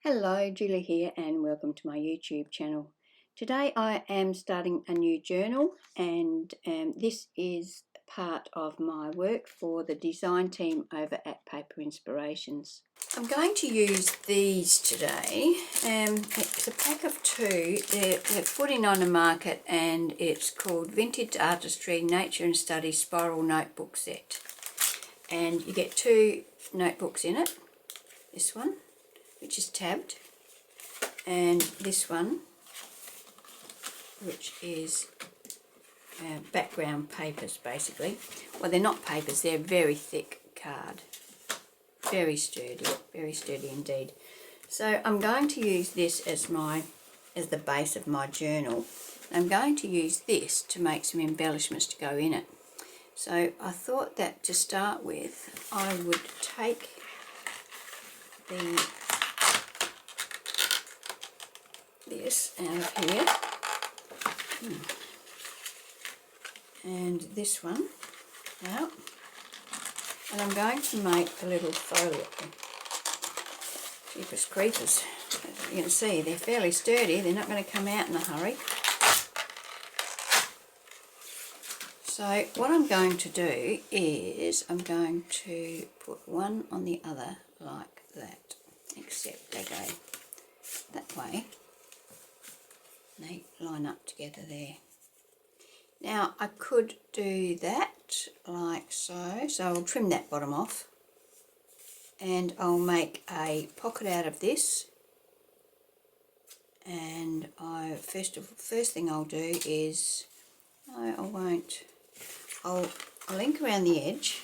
Hello, Julie here and welcome to my YouTube channel. Today I am starting a new journal and this is part of my work for the design team over at Paper Inspirations. I'm going to use these today. It's a pack of two. They're $49 on the market and it's called Vintage Artistry Nature and Study Spiral Notebook Set. And you get two notebooks in it. This one, which is tabbed, and this one, which is background papers basically. Well, they're not papers, they're very thick card, very sturdy indeed. So I'm going to use this as the base of my journal. I'm going to use this to make some embellishments to go in it. So I thought that to start with I would take this out of here and this one out, and I'm going to make a little folio. Jeepers creepers, as you can see they're fairly sturdy, they're not going to come out in a hurry. So what I'm going to do is I'm going to put one on the other like that, except they go that way. They line up together there. Now I could do that like so. So I'll trim that bottom off and I'll make a pocket out of this. And first thing I'll do is I'll ink around the edge.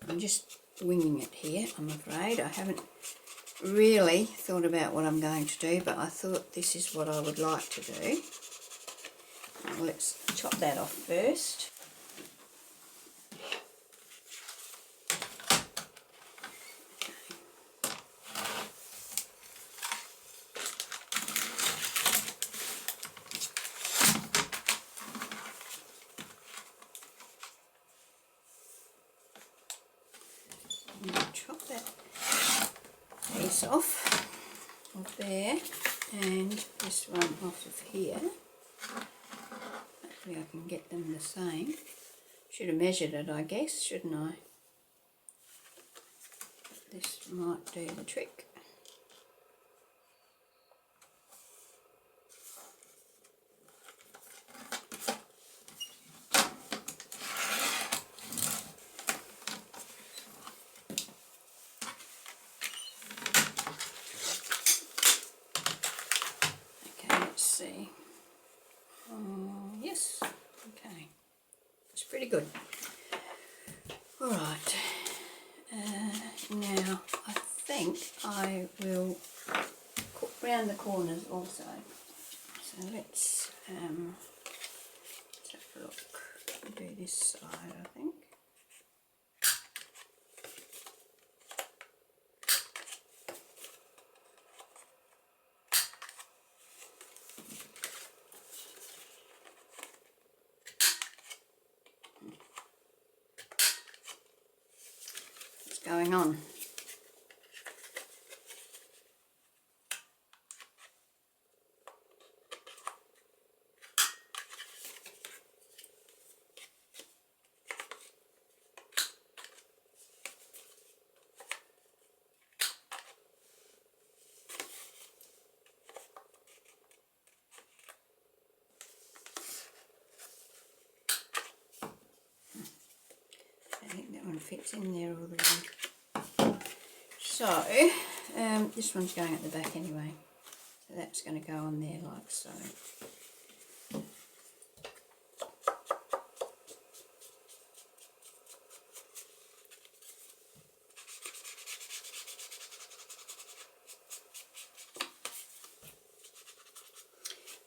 I'm just winging it here, I'm afraid. I haven't really thought about what I'm going to do, but I thought this is what I would like to do. Now let's chop that off first. Chop that piece off of there and this one off of here. Hopefully I can get them the same. Should have measured it, I guess, shouldn't I? This might do the trick. Yes, okay, it's pretty good. Alright, now I think I will cut round the corners also. So let's have a look. Do this side, I think. Going on. I think that one fits in there already. So, this one's going at the back anyway, so that's going to go on there like so.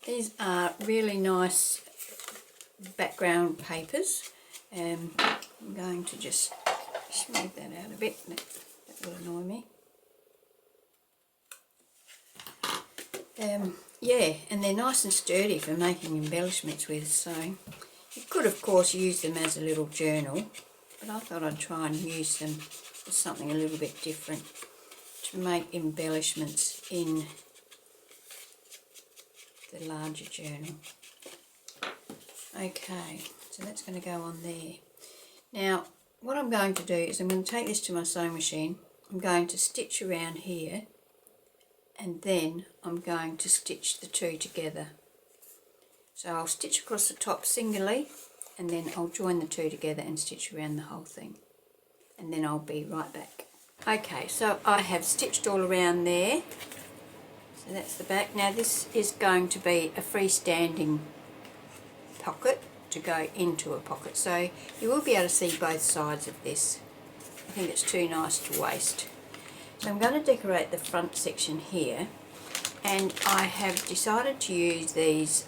These are really nice background papers. I'm going to just smooth that out a bit. That will annoy me. Yeah, and they're nice and sturdy for making embellishments with, so you could of course use them as a little journal, but I thought I'd try and use them for something a little bit different. to make embellishments in the larger journal. Okay, so that's going to go on there. Now what I'm going to do is I'm going to take this to my sewing machine. I'm going to stitch around here, and then I'm going to stitch the two together. So I'll stitch across the top singly, and then I'll join the two together and stitch around the whole thing, and then I'll be right back. Okay, so I have stitched all around there, so that's the back. Now this is going to be a freestanding pocket to go into a pocket, so you will be able to see both sides of this. I think it's too nice to waste. So I'm going to decorate the front section here, and I have decided to use these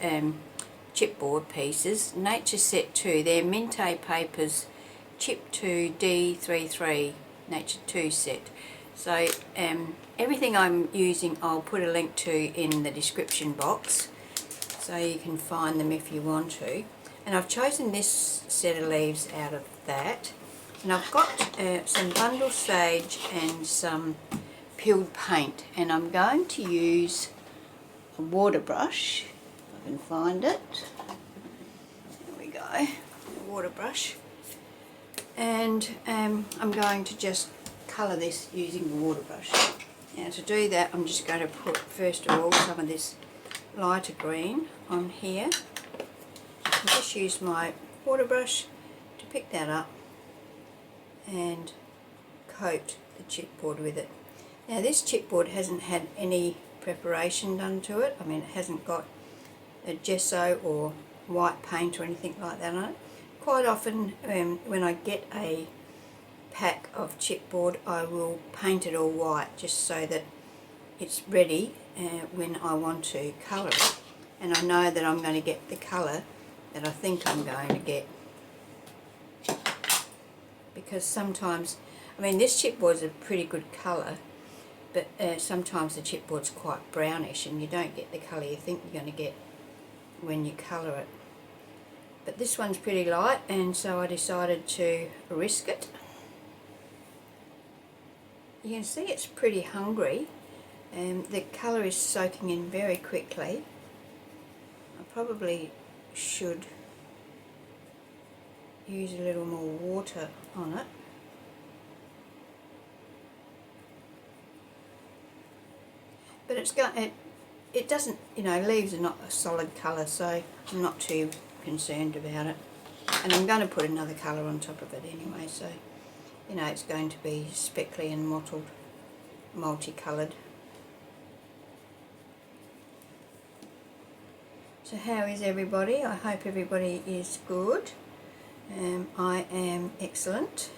chipboard pieces, Nature Set 2. They're Mintay Papers Chip 2 D33 Nature 2 set. So everything I'm using I'll put a link to in the description box, so you can find them if you want to. And I've chosen this set of leaves out of that. And I've got some bundle sage and some peeled paint, and I'm going to use a water brush, if I can find it. There we go, a water brush. And I'm going to just colour this using the water brush. Now to do that, I'm just going to put first of all some of this lighter green on here. I'll just use my water brush to pick that up and coat the chipboard with it. Now this chipboard hasn't had any preparation done to it. I mean, it hasn't got a gesso or white paint or anything like that on it. Quite often when I get a pack of chipboard, I will paint it all white just so that it's ready when I want to colour it, and I know that I'm going to get the colour that I think I'm going to get. Because sometimes, I mean, this chipboard's a pretty good colour, but sometimes the chipboard's quite brownish and you don't get the colour you think you're going to get when you colour it. But this one's pretty light, and so I decided to risk it. You can see it's pretty hungry, and the colour is soaking in very quickly. I probably should use a little more water on it. But it doesn't, you know, leaves are not a solid colour, so I'm not too concerned about it. And I'm going to put another colour on top of it anyway, so you know it's going to be speckly and mottled, multicoloured. So how is everybody? I hope everybody is good. I am excellent.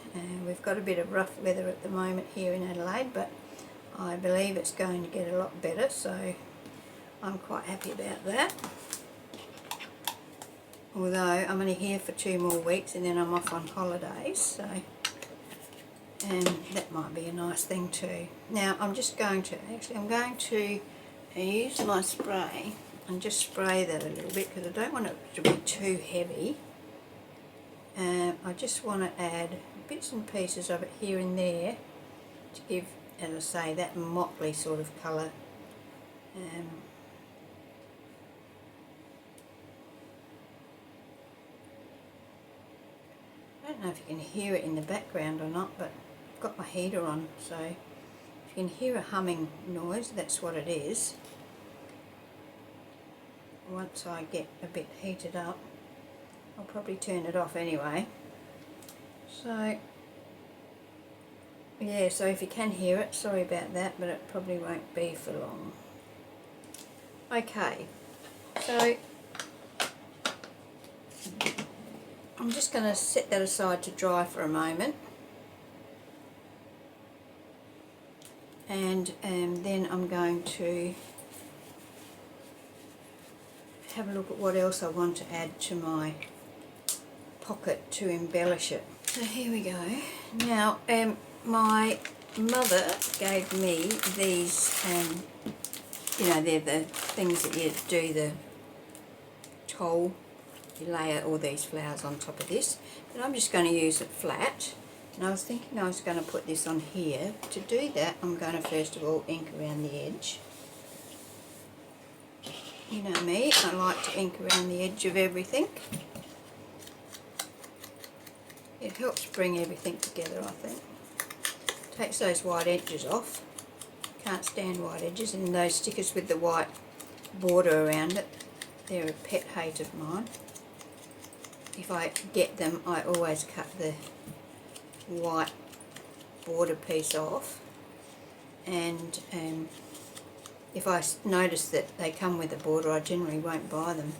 We've got a bit of rough weather at the moment here in Adelaide, but I believe it's going to get a lot better, so I'm quite happy about that. Although I'm only here for 2 more weeks and then I'm off on holidays, so that might be a nice thing too. Now I'm just going to, I'm going to use my spray and just spray that a little bit because I don't want it to be too heavy. I just want to add bits and pieces of it here and there to give, as I say, that motley sort of colour. I don't know if you can hear it in the background or not, but I've got my heater on, so if you can hear a humming noise, that's what it is. Once I get a bit heated up, I'll probably turn it off anyway. So yeah, so if you can hear it, sorry about that, but it probably won't be for long. Okay, so I'm just going to set that aside to dry for a moment, and then I'm going to have a look at what else I want to add to my pocket to embellish it. So here we go. Now my mother gave me these, you know, they're the things that you do the toll. You layer all these flowers on top of this, but I'm just going to use it flat. And I was thinking I was going to put this on here. To do that, I'm going to first of all ink around the edge. You know me, I like to ink around the edge of everything. It helps bring everything together, I think. Takes those white edges off. Can't stand white edges, and those stickers with the white border around it, they're a pet hate of mine. If I get them, I always cut the white border piece off, and if I notice that they come with a border, I generally won't buy them.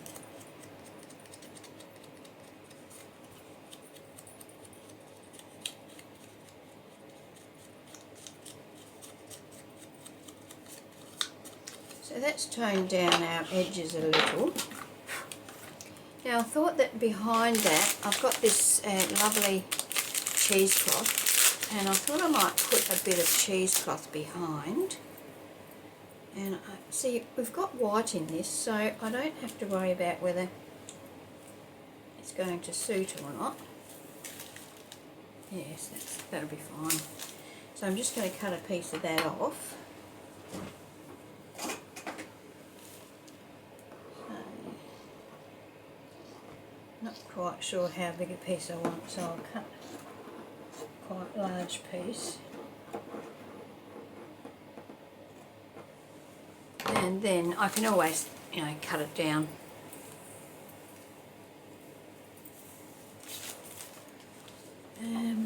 So that's toned down our edges a little. Now I thought that behind that, I've got this lovely cheesecloth, and I thought I might put a bit of cheesecloth behind. And see, we've got white in this, so I don't have to worry about whether it's going to suit or not. Yes, that'll be fine. So I'm just going to cut a piece of that off. Not quite sure how big a piece I want, so I'll cut quite a large piece. And then I can always, you know, cut it down. I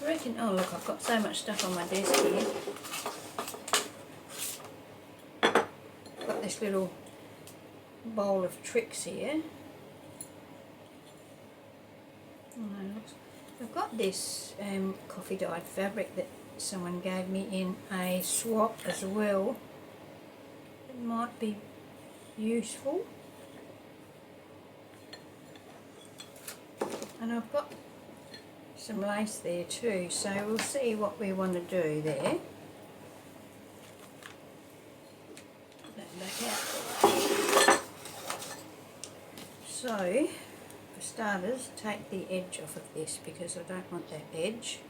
reckon, oh look, I've got so much stuff on my desk here. I've got this little bowl of tricks here. I've got this coffee dyed fabric that someone gave me in a swap as well. It might be useful. And I've got some lace there too, so we'll see what we want to do there. Put that back out. So, for starters, take the edge off of this because I don't want that edge.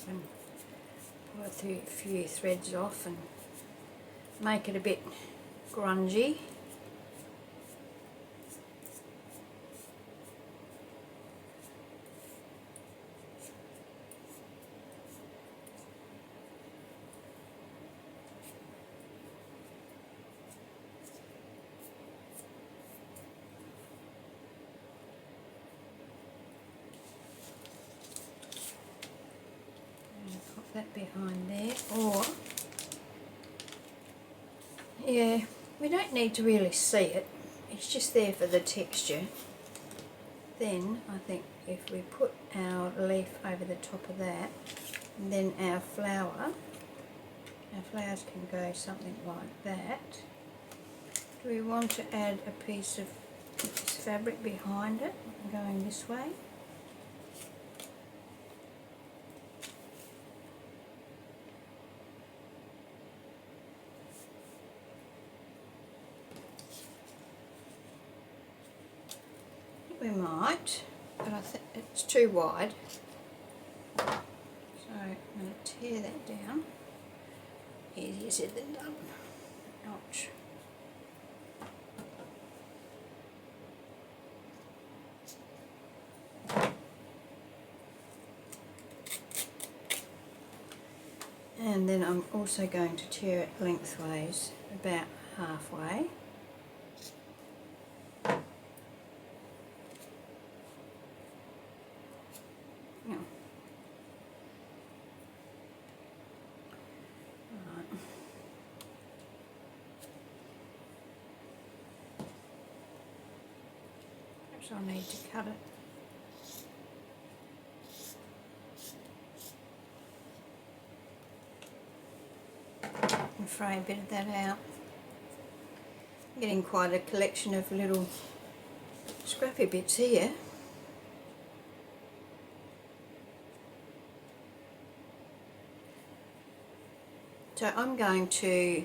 And pull a few threads off and make it a bit grungy. Pop that behind there, or yeah, we don't need to really see it, it's just there for the texture. Then I think if we put our leaf over the top of that, and then our flowers can go something like that. Do we want to add a piece of this fabric behind it, going this way? We might, but I think it's too wide, so I'm going to tear that down. Easier said than done. Ouch. And then I'm also going to tear it lengthways, about halfway. I'll need to cut it. And fray a bit of that out. I'm getting quite a collection of little scrappy bits here. So I'm going to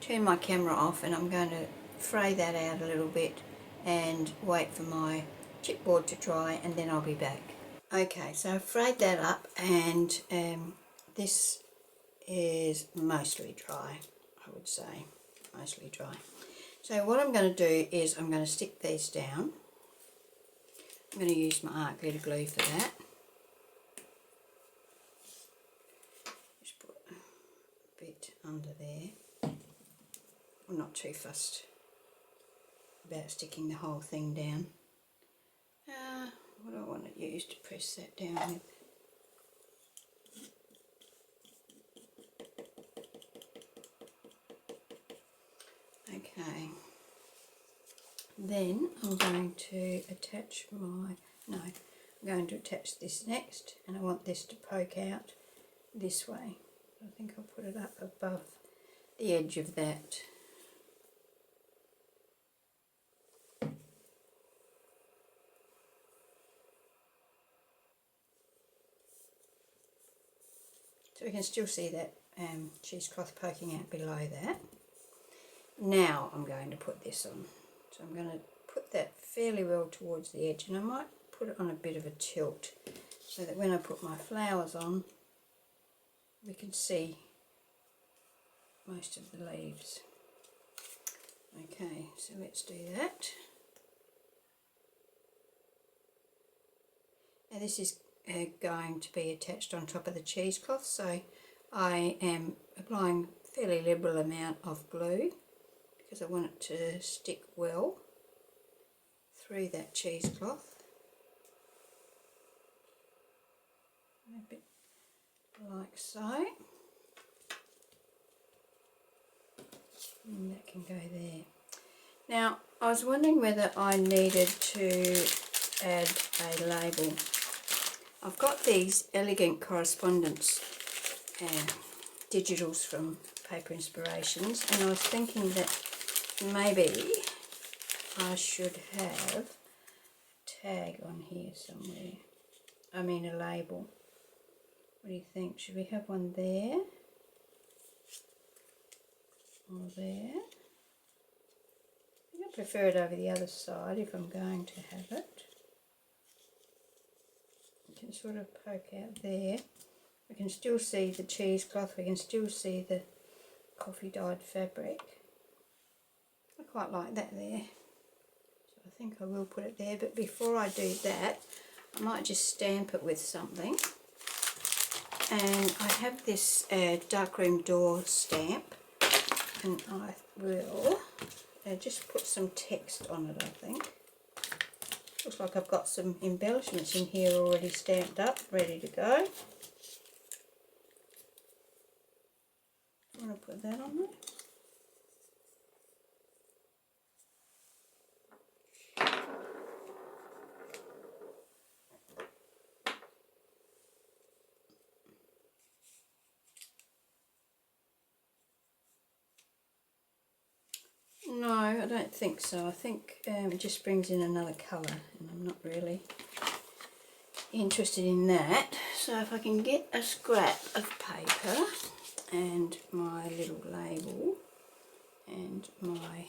turn my camera off and I'm going to fray that out a little bit and wait for my chipboard to dry, and then I'll be back. Okay, so I've frayed that up, and this is mostly dry, I would say, mostly dry. So what I'm going to do is I'm going to stick these down. I'm going to use my art glitter glue for that. Just put a bit under there. I'm not too fussed about sticking the whole thing down. What do I want to use to press that down with? Okay, then I'm going to attach I'm going to attach this next, and I want this to poke out this way. I think I'll put it up above the edge of that. So we can still see that cheesecloth poking out below that. Now I'm going to put this on. So I'm going to put that fairly well towards the edge, and I might put it on a bit of a tilt so that when I put my flowers on, we can see most of the leaves. Okay, so let's do that. Now this is going to be attached on top of the cheesecloth, so I am applying a fairly liberal amount of glue because I want it to stick well through that cheesecloth. A bit like so. And that can go there. Now I was wondering whether I needed to add a label. I've got these elegant Correspondence digitals from Paper Inspirations, and I was thinking that maybe I should have a tag on here somewhere. I mean a label. What do you think? Should we have one there? Or there? I think I prefer it over the other side if I'm going to have it. You can sort of poke out there. We can still see the cheesecloth, we can still see the coffee dyed fabric. I quite like that there. So I think I will put it there, but before I do that, I might just stamp it with something. And I have this Darkroom door stamp, and I will just put some text on it, I think. Looks like I've got some embellishments in here already stamped up, ready to go. I'm going to put that on there. No, I don't think so. I think it just brings in another colour, and I'm not really interested in that. So if I can get a scrap of paper and my little label and my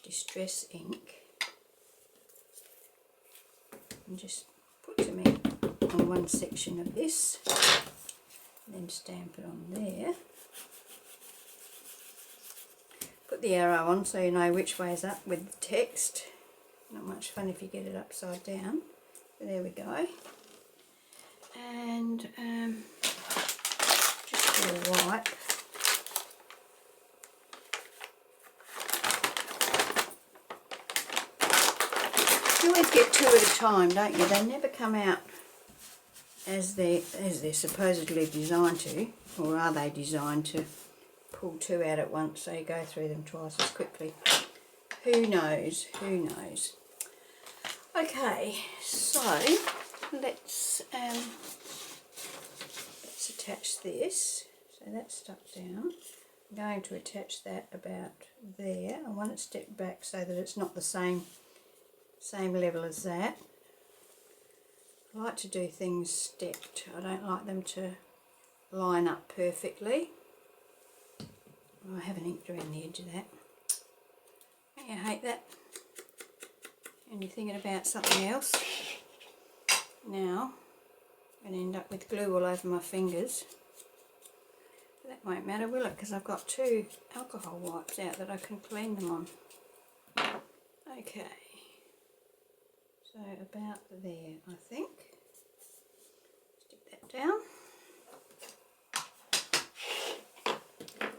distress ink, and just put some ink on one section of this, and then stamp it on there. Put the arrow on so you know which way is up with the text. Not much fun if you get it upside down. So there we go. And just do a wipe. You always get two at a time, don't you? They never come out as they're supposedly designed to, or are they designed to pull two out at once so you go through them twice as quickly? Who knows? Who knows? Okay, so let's attach this. So that's stuck down. I'm going to attach that about there. I want it stepped back so that it's not the same level as that. I like to do things stepped. I don't like them to line up perfectly. Oh, I haven't inked around the edge of that. Don't you hate that? And you're thinking about something else. Now, I'm going to end up with glue all over my fingers. But that won't matter, will it? Because I've got 2 alcohol wipes out that I can clean them on. Okay. So about there, I think. Stick that down.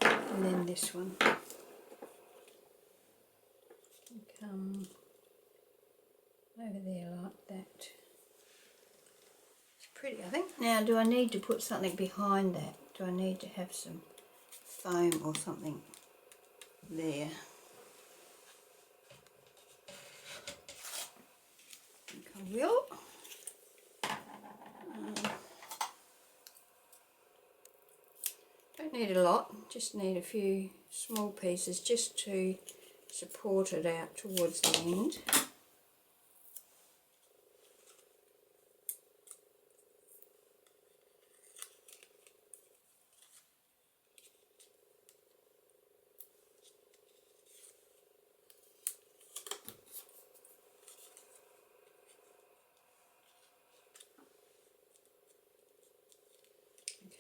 And then this one can come over there like that. It's pretty, I think. Now, do I need to put something behind that? Do I need to have some foam or something there? I think I will. Don't need a lot, just need a few small pieces just to support it out towards the end.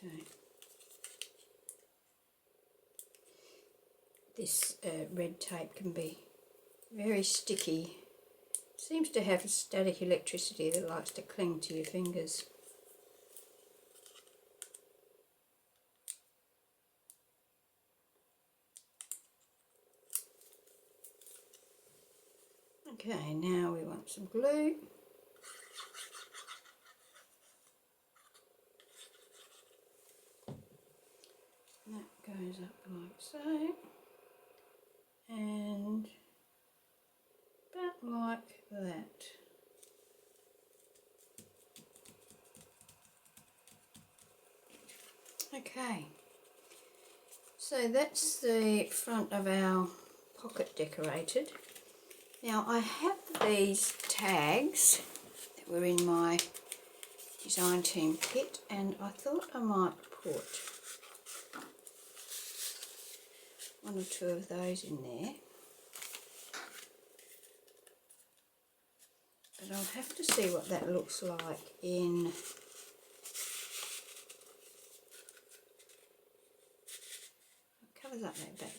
Okay. This red tape can be very sticky. Seems to have a static electricity that likes to cling to your fingers. Okay, now we want some glue. And that goes up like so. And about like that. Okay, so that's the front of our pocket decorated. Now I have these tags that were in my design team kit, and I thought I might put 1 or 2 of those in there. But I'll have to see what that looks like in covers up that back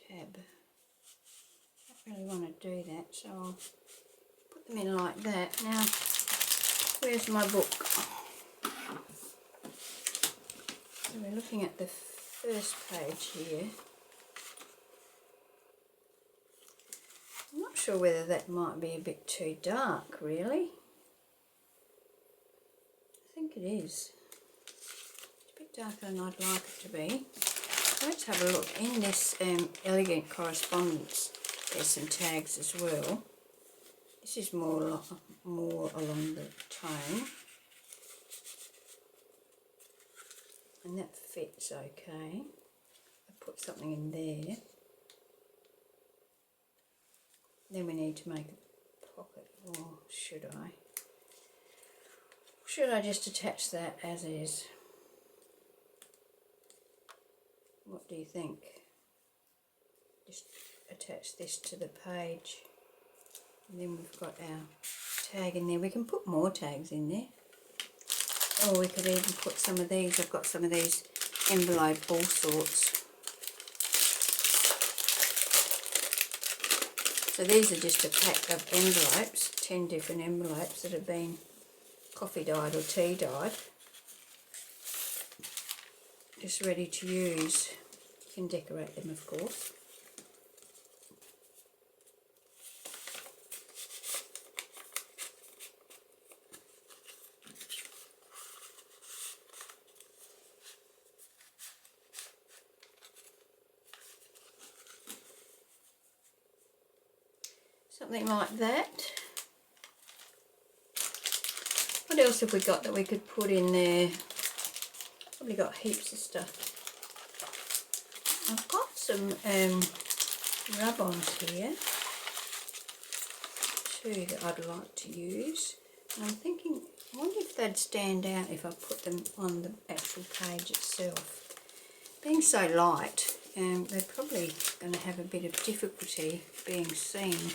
tab. I don't really want to do that, so I'll put them in like that. Now, where's my book? So we're looking at the first page here. I'm not sure whether that might be a bit too dark, really. I think it is. It's a bit darker than I'd like it to be. So let's have a look. In this elegant correspondence, there's some tags as well. This is more along the tone. And that fits okay. I put something in there. Then we need to make a pocket, or should I? Should I just attach that as is? What do you think? Just attach this to the page. And then we've got our tag in there. We can put more tags in there. Or we could even put some of these. I've got some of these envelope Allsorts. So these are just a pack of envelopes, 10 different envelopes that have been coffee dyed or tea dyed. Just ready to use. You can decorate them, of course. Something like that. What else have we got that we could put in there? Probably got heaps of stuff. I've got some rub-ons here too that I'd like to use. And I'm thinking I wonder if they'd stand out if I put them on the actual page itself. Being so light, they're probably going to have a bit of difficulty being seen.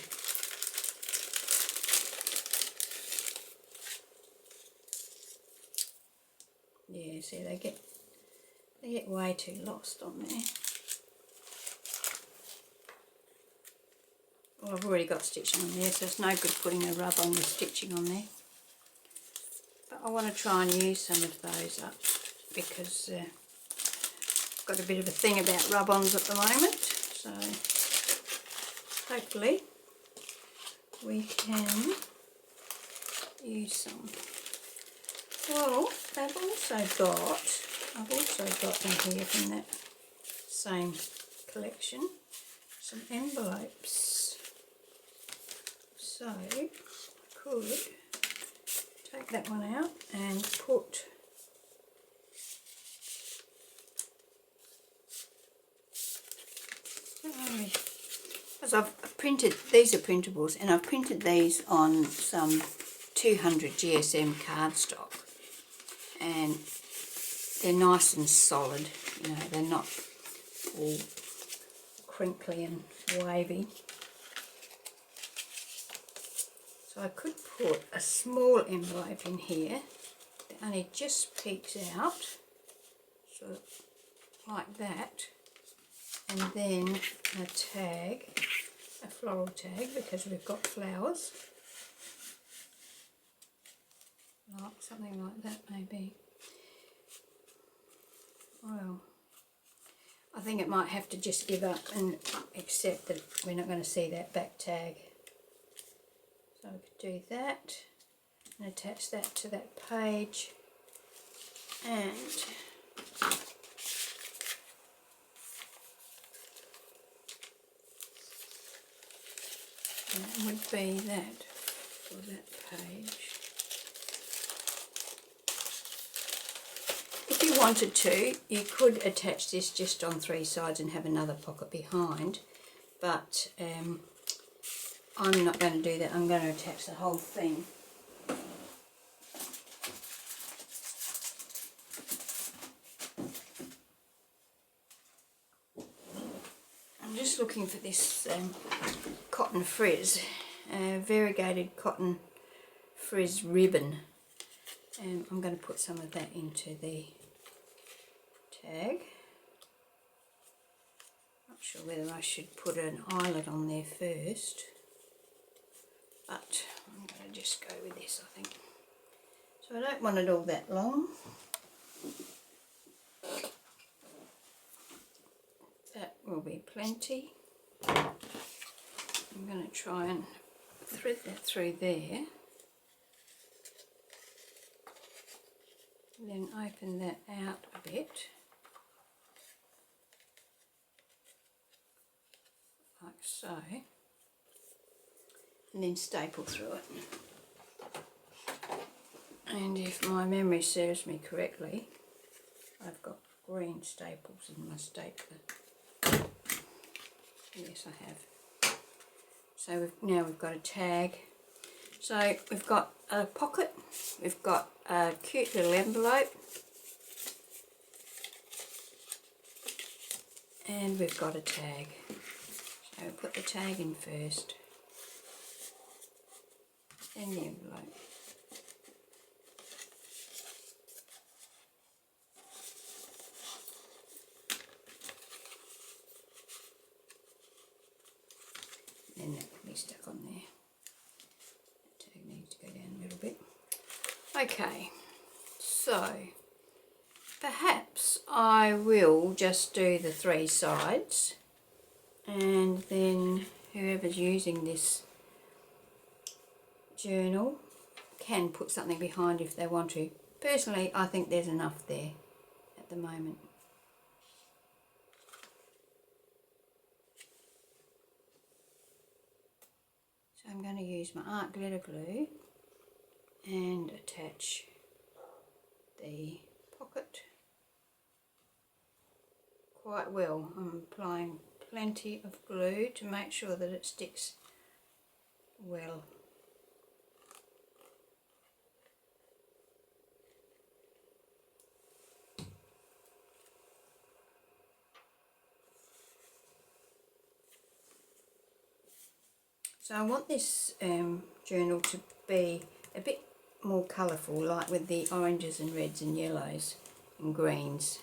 Yeah, see, they get way too lost on there. Well, I've already got stitching on there, so it's no good putting a rub on with stitching on there. But I want to try and use some of those up because I've got a bit of a thing about rub-ons at the moment. So hopefully we can use some. Well, I've also got in here from that same collection some envelopes. So I could take that one out and put because I've printed, these are printables, and I've printed these on some 200 GSM cardstock, and they're nice and solid, you know, they're not all crinkly and wavy. So I could put a small envelope in here that only just peeks out, so like that, and then a tag, a floral tag, because we've got flowers, like something like that maybe. Well, I think it might have to just give up and accept that we're not going to see that back tag. So we could do that and attach that to that page, and that would be that for that page. If you wanted to, you could attach this just on 3 sides and have another pocket behind, but I'm not going to do that. I'm going to attach the whole thing. I'm just looking for this cotton frizz, variegated cotton frizz ribbon, and I'm going to put some of that into the tag. Not sure whether I should put an eyelet on there first, but I'm going to just go with this, I think. So I don't want it all that long. That will be plenty. I'm going to try and thread that through there. And then open that out a bit. Like so. And then staple through it. And if my memory serves me correctly, I've got green staples in my stapler. Yes, I have. So now we've got a tag. So we've got a pocket, we've got a cute little envelope, and we've got a tag. So we'll put the tag in first, then the envelope. Then that can be stuck on there. The tag needs to go down a little bit. Okay, so perhaps I will just do the 3 sides, and then whoever's using this journal can put something behind if they want to. Personally, I think there's enough there at the moment. So I'm going to use my art glitter glue and attach the pocket quite well. I'm applying plenty of glue to make sure that it sticks well. So I want this journal to be a bit more colourful, like with the oranges and reds and yellows and greens.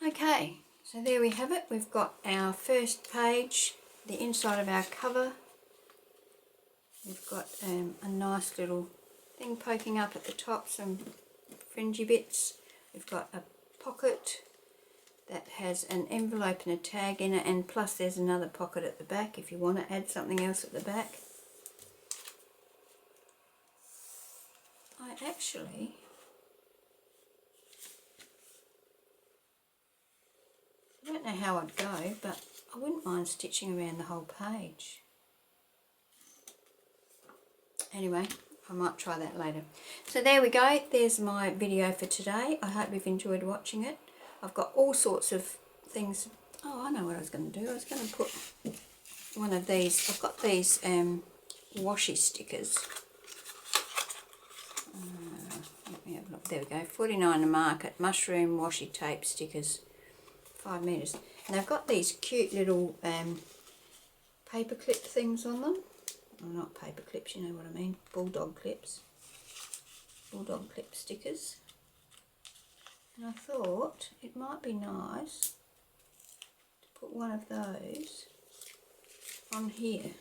Okay, so there we have it. We've got our first page, the inside of our cover. We've got a nice little thing poking up at the top, some fringy bits. We've got a pocket that has an envelope and a tag in it, and plus there's another pocket at the back if you want to add something else at the back. I don't know how I'd go, but I wouldn't mind stitching around the whole page. Anyway, I might try that later. So there we go, there's my video for today. I hope you've enjoyed watching it. I've got all sorts of things. Oh, I know what I was going to do. I was going to put one of these. I've got these washi stickers. Let me have a look. There we go, 49 a market, mushroom washi tape stickers, 5 metres. And they've got these cute little paper clip things on them. Well, not paper clips, you know what I mean, bulldog clips. Bulldog clip stickers. And I thought it might be nice to put one of those on here.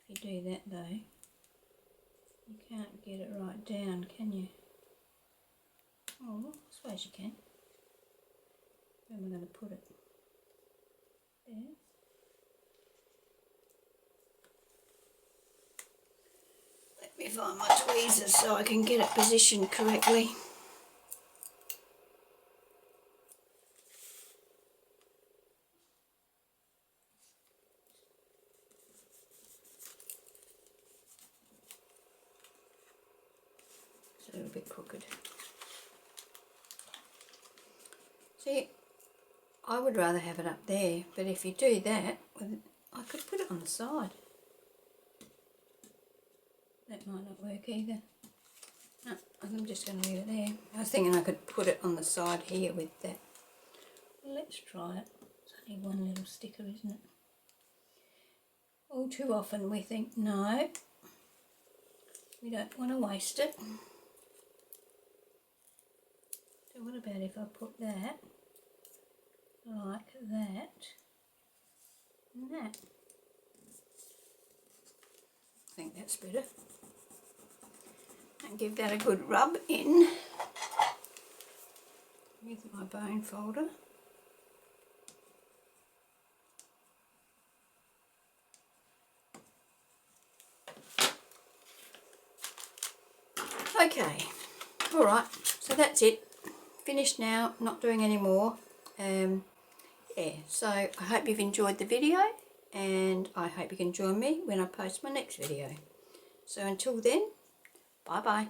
If you do that though, you can't get it right down, can you? Oh, I suppose you can. Where am I going to put it? There. Let me find my tweezers so I can get it positioned correctly. It's a little bit crooked. See, I would rather have it up there, but if you do that, I could put it on the side. That might not work either. No, I'm just going to leave it there. I was thinking I could put it on the side here with that. Well, let's try it. It's only one little sticker, isn't it? All too often we think, no, we don't want to waste it. So what about if I put that like that and that? I think that's better. And give that a good rub in with my bone folder. Okay, alright, so that's it. Finished now, not doing any more. Yeah, so I hope you've enjoyed the video, and I hope you can join me when I post my next video. So until then, bye bye.